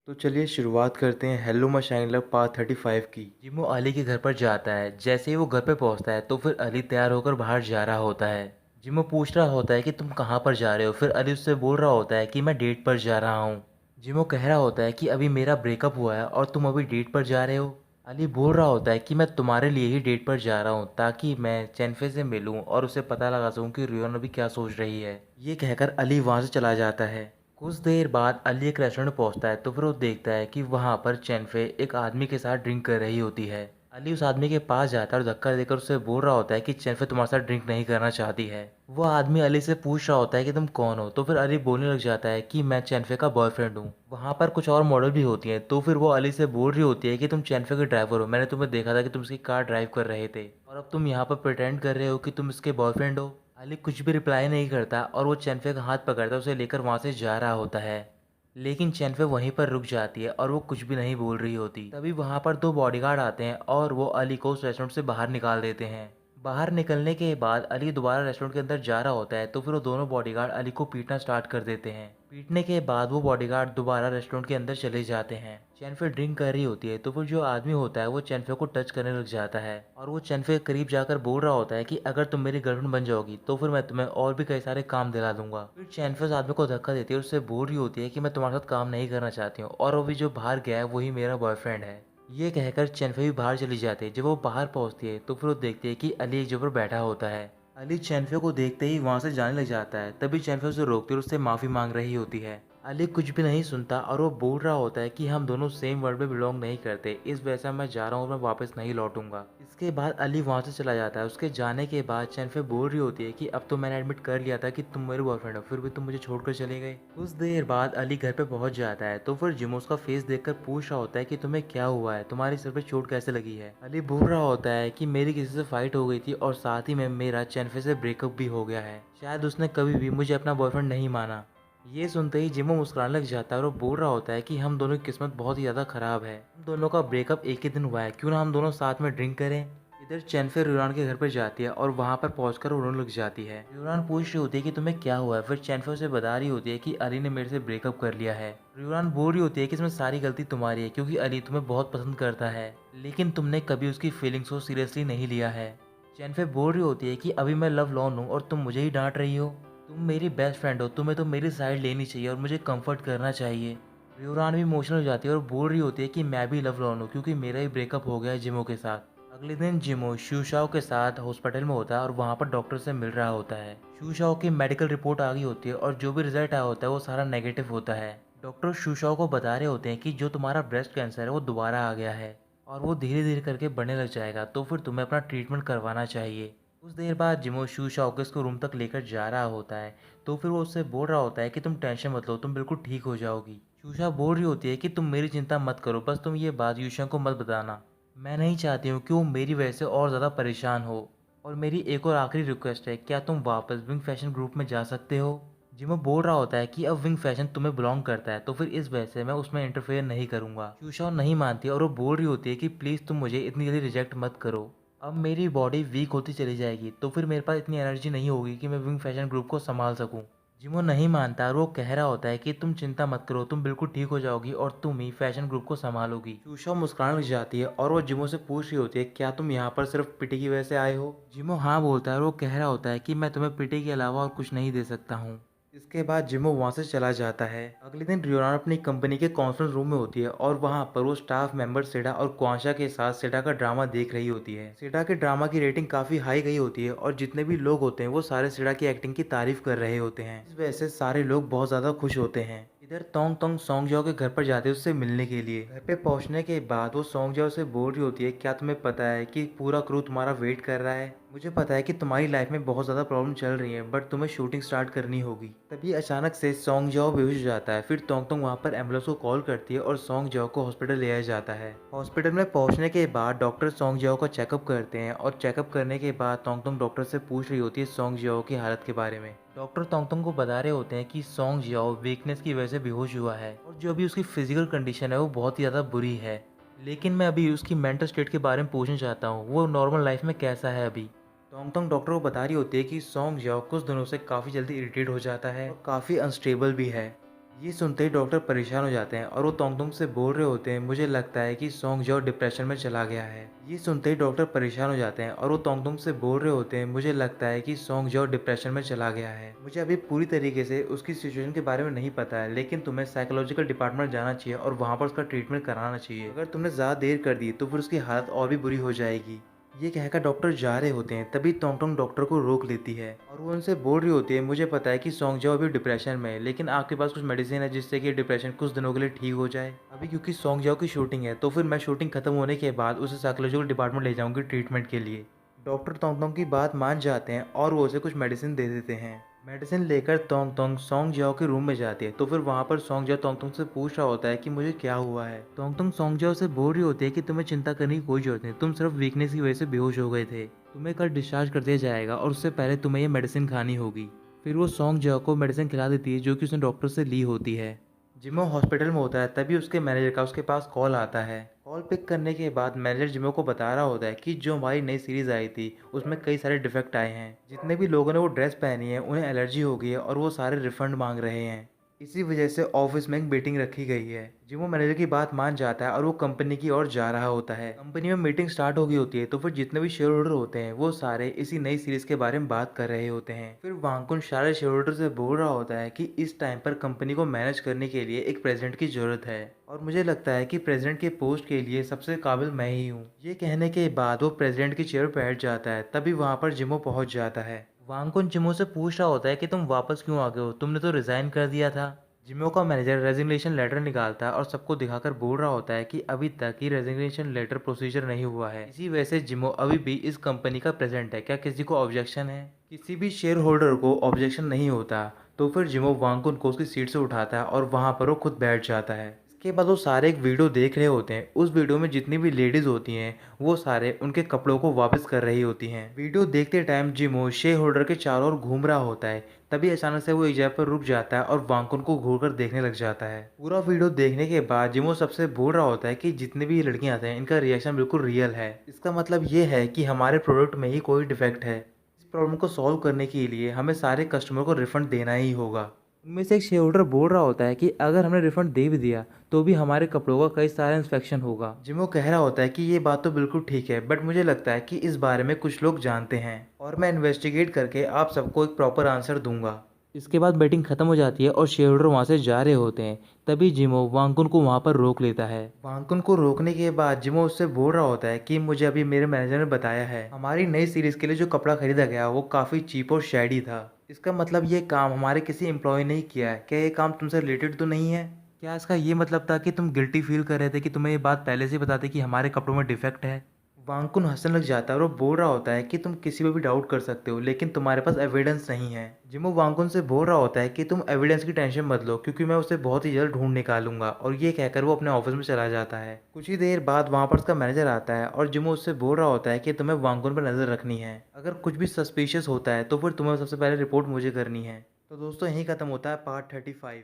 तो चलिए शुरुआत करते हैं hello my shine love part 35 की। जिमो अली के घर पर जाता है। जैसे ही वो घर पर पहुंचता है तो फिर अली तैयार होकर बाहर जा रहा होता है। जिमो पूछ रहा होता है कि तुम कहाँ पर जा रहे हो। फिर अली उससे बोल रहा होता है कि मैं डेट पर जा रहा हूँ। जिमो कह रहा होता है कि अभी मेरा ब्रेकअप हुआ है और तुम अभी डेट पर जा रहे हो। अली बोल रहा होता है कि मैं तुम्हारे लिए ही डेट पर जा रहा हूँ ताकि मैं चैनफे से मिलूँ और उसे पता लगा सकूँ कि रियोन अभी क्या सोच रही है। ये कहकर अली वहाँ से चला जाता है। कुछ देर बाद अली एक रेस्टोरेंट पहुंचता है तो फिर वो देखता है कि वहां पर चेनफे एक आदमी के साथ ड्रिंक कर रही होती है। अली उस आदमी के पास जाता है और धक्का देकर उससे बोल रहा होता है कि चेनफे तुम्हारे साथ ड्रिंक नहीं करना चाहती है। वो आदमी अली से पूछ रहा होता है कि तुम कौन हो। तो फिर अली बोलने लग जाता है कि मैं चेनफे का बॉयफ्रेंड हूँ। वहां पर कुछ और मॉडल भी होती हैं तो फिर वो अली से बोल रही होती है कि तुम चेनफे के ड्राइवर हो। मैंने तुम्हें देखा था कि तुम इसकी कार ड्राइव कर रहे थे और अब तुम यहाँ पर प्रिटेंड कर रहे हो कि तुम इसके बॉयफ्रेंड हो। अली कुछ भी रिप्लाई नहीं करता और वो चेनफे का हाथ पकड़ता उसे लेकर वहां से जा रहा होता है। लेकिन चेनफे वहीं पर रुक जाती है और वो कुछ भी नहीं बोल रही होती। तभी वहां पर दो बॉडीगार्ड आते हैं और वो अली को उस रेस्टोरेंट से बाहर निकाल देते हैं। बाहर निकलने के बाद अली दोबारा रेस्टोरेंट के अंदर जा रहा होता है तो फिर वो दोनों बॉडीगार्ड अली को पीटना स्टार्ट कर देते हैं। पीटने के बाद वो बॉडीगार्ड दोबारा रेस्टोरेंट के अंदर चले जाते हैं। चेनफे ड्रिंक कर रही होती है तो फिर जो आदमी होता है वो चेनफे को टच करने लग जाता है और वो चेनफे के करीब जाकर बोल रहा होता है कि अगर तुम मेरी गर्लफ्रेंड बन जाओगी तो फिर मैं तुम्हें और भी कई सारे काम दिला दूंगा। फिर चेनफे उस आदमी को धक्का देती है और उससे बोल रही होती है कि मैं तुम्हारे साथ काम नहीं करना चाहती हूँ और अभी जो बाहर गया है वही मेरा बॉयफ्रेंड है। ये कहकर चेनफे भी बाहर चली जाती है। जब वो बाहर पहुंचती है तो फिर वो देखती है कि अली एक जगह पर बैठा होता है। अली चेनफे को देखते ही वहां से जाने लग जाता है। तभी चेनफे उसे रोकती है और उससे माफी मांग रही होती है। अली कुछ भी नहीं सुनता और वो बोल रहा होता है कि हम दोनों सेम वर्ल्ड में बिलोंग नहीं करते, इस वजह से मैं जा रहा हूँ और मैं वापस नहीं लौटूंगा। इसके बाद अली वहां से चला जाता है। उसके जाने के बाद चेनफे बोल रही होती है कि अब तो मैंने एडमिट कर लिया था कि तुम मेरे बॉयफ्रेंड हो, फिर भी तुम मुझे छोड़कर चले गए। कुछ देर बाद अली घर पे पहुंच जाता है तो फिर जिमो उसका फेस देखकर पूछ रहा होता है कि तुम्हें क्या हुआ है, तुम्हारी सिर पे चोट कैसे लगी है। अली बोल रहा होता है कि मेरी किसी से फाइट हो गई थी और साथ ही में मेरा चेनफे से ब्रेकअप भी हो गया है, शायद उसने कभी भी मुझे अपना बॉयफ्रेंड नहीं माना। ये सुनते ही जिमो मुस्कुराने लग जाता है और वो बोल रहा होता है कि हम दोनों की किस्मत बहुत ही ज़्यादा ख़राब है, हम दोनों का ब्रेकअप एक ही दिन हुआ है, क्यों ना हम दोनों साथ में ड्रिंक करें। इधर चेनफे रियोन के घर पर जाती है और वहाँ पर पहुँचकर वो रोने लग जाती है। रियोन पूछ रही होती है कि तुम्हें क्या हुआ है। फिर चेनफे उसे बता रही होती है कि अली ने मेरे से ब्रेकअप कर लिया है। रियोन बोल रही होती है कि इसमें सारी गलती तुम्हारी है क्योंकि अली तुम्हें बहुत पसंद करता है, लेकिन तुमने कभी उसकी फीलिंग्स को सीरियसली नहीं लिया है। चेनफे बोल रही होती है कि अभी मैं लव लॉन हूँ और तुम मुझे ही डांट रही हो, तुम मेरी बेस्ट फ्रेंड हो, तुम्हें तो मेरी साइड लेनी चाहिए और मुझे कंफर्ट करना चाहिए। रियोरान भी इमोशनल हो जाती है और बोल रही होती है कि मैं भी लव लॉन हूँ क्योंकि मेरा ही ब्रेकअप हो गया है जिमो के साथ। अगले दिन जिमो शूशाओ के साथ हॉस्पिटल में होता है और वहाँ पर डॉक्टर से मिल रहा होता है। शूशाओ की मेडिकल रिपोर्ट आ गई होती है और जो भी रिजल्ट आया होता है वो सारा नेगेटिव होता है। डॉक्टर शूशाओ को बता रहे होते हैं कि जो तुम्हारा ब्रेस्ट कैंसर है वो दोबारा आ गया है और वो धीरे धीरे करके बढ़ने लग जाएगा, तो फिर तुम्हें अपना ट्रीटमेंट करवाना चाहिए। कुछ देर बाद जिमो शूशाओ को इसको रूम तक लेकर जा रहा होता है तो फिर वो उससे बोल रहा होता है कि तुम टेंशन मत लो, तुम बिल्कुल ठीक हो जाओगी। शूशा बोल रही होती है कि तुम मेरी चिंता मत करो, बस तुम ये बात यूशा को मत बताना, मैं नहीं चाहती हूँ कि वो मेरी वजह से और ज़्यादा परेशान हो। और मेरी एक और आखिरी रिक्वेस्ट है, क्या तुम वापस विंग फैशन ग्रुप में जा सकते हो। जिमो बोल रहा होता है कि अब विंग फैशन तुम्हें बिलोंग करता है तो फिर इस वजह से मैं उसमें इंटरफेयर नहीं करूँगा। शूशा नहीं मानती और वो बोल रही होती है कि प्लीज़ तुम मुझे इतनी जल्दी रिजेक्ट मत करो, अब मेरी बॉडी वीक होती चली जाएगी तो फिर मेरे पास इतनी एनर्जी नहीं होगी कि मैं विंग फैशन ग्रुप को संभाल सकूं। जिमो नहीं मानता और वो कह रहा होता है कि तुम चिंता मत करो, तुम बिल्कुल ठीक हो जाओगी और तुम ही फैशन ग्रुप को संभालोगी। शूशा मुस्कुराने लग जाती है और वो जिमो से पूछ रही होती है क्या तुम यहाँ पर सिर्फ पिटी की वजह से आए हो। जिमो हाँ बोलता है और वो कह रहा होता है कि मैं तुम्हें पिटी के अलावा और कुछ नहीं दे सकता हूँ। इसके बाद जिमो वहाँ से चला जाता है। अगले दिन रियोना अपनी कंपनी के कॉन्फ्रेंस रूम में होती है और वहाँ पर वो स्टाफ मेंबर सेडा और क्वांशा के साथ सेडा का ड्रामा देख रही होती है। सेडा के ड्रामा की रेटिंग काफी हाई गई होती है और जितने भी लोग होते हैं वो सारे सेडा की एक्टिंग की तारीफ कर रहे होते हैं। इस वजह से सारे लोग बहुत ज्यादा खुश होते हैं। इधर तोंग तोंग सोंग जाओ के घर पर जाते हैं उससे मिलने के लिए। घर पे पहुंचने के बाद वो सोंग जाओ से बोल रही होती है क्या तुम्हें पता है कि पूरा क्रू तुम्हारा वेट कर रहा है, मुझे पता है कि तुम्हारी लाइफ में बहुत ज़्यादा प्रॉब्लम चल रही है बट तुम्हें शूटिंग स्टार्ट करनी होगी। तभी अचानक से सोंग जाओ बेहोश हो जाता है। फिर तोंग तोंग वहाँ पर एम्बुलेंस को कॉल करती है और सोंग जाओ को हॉस्पिटल ले आया जाता है। हॉस्पिटल में पहुँचने के बाद डॉक्टर सोंग जाओ का चेकअप करते हैं और चेकअप करने के बाद तोंग तोंग डॉक्टर से पूछ रही होती है सोंग जाओ की हालत के बारे में। डॉक्टर तोंग तोंग को बता रहे होते हैं कि सोंग जाओ वीकनेस की वजह से बेहोश हुआ है और जो भी उसकी फिजिकल कंडीशन है वो बहुत ही ज़्यादा बुरी है, लेकिन मैं अभी उसकी मेंटल स्टेट के बारे में पूछना चाहता हूँ, वो नॉर्मल लाइफ में कैसा है अभी। टोंग टोंग डॉक्टर को बता रही होती है कि सोंग जाओ कुछ दिनों से काफ़ी जल्दी इरिटेट हो जाता है और काफ़ी अनस्टेबल भी है। ये सुनते ही डॉक्टर परेशान हो जाते हैं और वो तोंगतोंग से बोल रहे होते हैं, मुझे लगता है कि सोंग जाओ डिप्रेशन में चला गया है। ये सुनते ही डॉक्टर परेशान हो जाते हैं और वो तोंगतोंग से बोल रहे होते हैं, मुझे लगता है कि सोंग जाओ डिप्रेशन में चला गया है। मुझे अभी पूरी तरीके से उसकी सिचुएशन के बारे में नहीं पता है, लेकिन तुम्हें साइकोलॉजिकल डिपार्टमेंट जाना चाहिए और वहाँ पर उसका ट्रीटमेंट कराना चाहिए। अगर तुमने ज़्यादा देर कर दी तो फिर उसकी हालत और भी बुरी हो जाएगी। ये कहकर डॉक्टर जा रहे होते हैं, तभी तोंगटोंग डॉक्टर को रोक लेती है और वो उनसे बोल रही होती है, मुझे पता है कि सोंग जाओ अभी डिप्रेशन में है, लेकिन आपके पास कुछ मेडिसिन है जिससे कि डिप्रेशन कुछ दिनों के लिए ठीक हो जाए। अभी क्योंकि सोंग जाओ की शूटिंग है तो फिर मैं शूटिंग खत्म होने के बाद उसे साइकोलॉजिकल डिपार्टमेंट ले जाऊंगी ट्रीटमेंट के लिए। डॉक्टर तोंगतोंग की बात मान जाते हैं और वो उसे कुछ मेडिसिन दे देते हैं। मेडिसिन लेकर तोंगतोंग सोंग जाओ के रूम में जाती है तो फिर वहाँ पर सोंग जाओ तोंगतोंग से पूछ रहा होता है कि मुझे क्या हुआ है। तोंगतोंग सोंग जाओ से बोल रही होती है कि तुम्हें चिंता करने की कोई जरूरत नहीं, तुम सिर्फ वीकनेस की वजह से बेहोश हो गए थे। तुम्हें कल डिस्चार्ज कर दिया जाएगा और उससे पहले तुम्हें ये मेडिसिन खानी होगी। फिर वो सोंग जाओ को मेडिसिन खिला देती है जो कि उसने डॉक्टर से ली होती है। जिमो हॉस्पिटल में होता है तभी उसके मैनेजर का उसके पास कॉल आता है। कॉल पिक करने के बाद मैनेजर जिमो को बता रहा होता है कि जो हमारी नई सीरीज़ आई थी उसमें कई सारे डिफेक्ट आए हैं, जितने भी लोगों ने वो ड्रेस पहनी है उन्हें एलर्जी हो गई है और वो सारे रिफंड मांग रहे हैं। इसी वजह से ऑफिस में एक मीटिंग रखी गई है। जिमो मैनेजर की बात मान जाता है और वो कंपनी की ओर जा रहा होता है। कंपनी में मीटिंग स्टार्ट हो गई होती है तो फिर जितने भी शेयर होल्डर होते हैं वो सारे इसी नई सीरीज के बारे में बात कर रहे होते हैं। फिर वांगकुन सारे शेयर होल्डर से बोल रहा होता है कि इस टाइम पर कंपनी को मैनेज करने के लिए एक प्रेसिडेंट की जरूरत है और मुझे लगता है कि प्रेसिडेंट के पोस्ट के लिए सबसे काबिल मैं ही हूँ। ये कहने के बाद वो प्रेसिडेंट की चेयर पर बैठ जाता है, तभी वहाँ पर जिमो पहुँच जाता है। वांगकुन जिमो से पूछ रहा होता है कि तुम वापस क्यों आ गए हो, तुमने तो रिजाइन कर दिया था। जिमो का मैनेजर रेजिग्नेशन लेटर निकालता है और सबको दिखाकर बोल रहा होता है कि अभी तक ही रेजिग्नेशन लेटर प्रोसीजर नहीं हुआ है। इसी वजह से जिमो अभी भी इस कंपनी का प्रेसिडेंट है। क्या किसी को ऑब्जेक्शन है? किसी भी शेयर होल्डर को ऑब्जेक्शन नहीं होता तो फिर जिमो वांगकुन को उसकी सीट से उठाता है और वहाँ पर वो खुद बैठ जाता है। इसके बाद वो सारे एक वीडियो देख रहे होते हैं। उस वीडियो में जितनी भी लेडीज़ होती हैं वो सारे उनके कपड़ों को वापस कर रही होती हैं। वीडियो देखते टाइम जिमो शेयर होल्डर के चारों ओर घूम रहा होता है, तभी अचानक से वो एक जगह पर रुक जाता है और वांगकुन को घूर कर देखने लग जाता है। पूरा वीडियो देखने के बाद जिमो सबसे बोल रहा होता है कि जितने भी लड़कियां आते हैं इनका रिएक्शन बिल्कुल रियल है। इसका मतलब ये है कि हमारे प्रोडक्ट में ही कोई डिफेक्ट है। इस प्रॉब्लम को सॉल्व करने के लिए हमें सारे कस्टमर को रिफंड देना ही होगा। उनमें से एक शेयर होल्डर बोल रहा होता है कि अगर हमने रिफंड दे भी दिया तो भी हमारे कपड़ों का कई सारा इंस्पेक्शन होगा। जिमो कह रहा होता है कि ये बात तो बिल्कुल ठीक है, बट मुझे लगता है कि इस बारे में कुछ लोग जानते हैं और मैं इन्वेस्टिगेट करके आप सबको एक प्रॉपर आंसर दूंगा। इसके बाद मीटिंग खत्म हो जाती है और शेयर होल्डर वहाँ से जा रहे होते हैं, तभी जिमो वांगकुन को वहाँ पर रोक लेता है। वांगकुन को रोकने के बाद जिमो उससे बोल रहा होता है कि मुझे अभी मेरे मैनेजर ने बताया है हमारी नई सीरीज के लिए जो कपड़ा खरीदा गया वो काफ़ी चीप और शैडी था। इसका मतलब ये काम हमारे किसी एम्प्लॉय ने ही किया है। क्या ये काम तुमसे रिलेटेड तो नहीं है? क्या इसका ये मतलब था कि तुम गिल्टी फील कर रहे थे कि तुम्हें ये बात पहले से बताते कि हमारे कपड़ों में डिफेक्ट है? वांगकुन हंसने लग जाता है और वो बोल रहा होता है कि तुम किसी पे भी डाउट कर सकते हो लेकिन तुम्हारे पास एविडेंस नहीं है। जिमो वांगकुन से बोल रहा होता है कि तुम एविडेंस की टेंशन मत लो क्योंकि मैं उसे बहुत ही जल्द ढूंढ निकालूंगा, और ये कहकर वो अपने ऑफिस में चला जाता है। कुछ ही देर बाद वहाँ पर उसका मैनेजर आता है और जिमो उससे बोल रहा होता है कि तुम्हें वांगकुन पर नज़र रखनी है। अगर कुछ भी सस्पिशियस होता है तो फिर तुम्हें सबसे पहले रिपोर्ट मुझे करनी है। तो दोस्तों यहीं खत्म होता है पार्ट 35।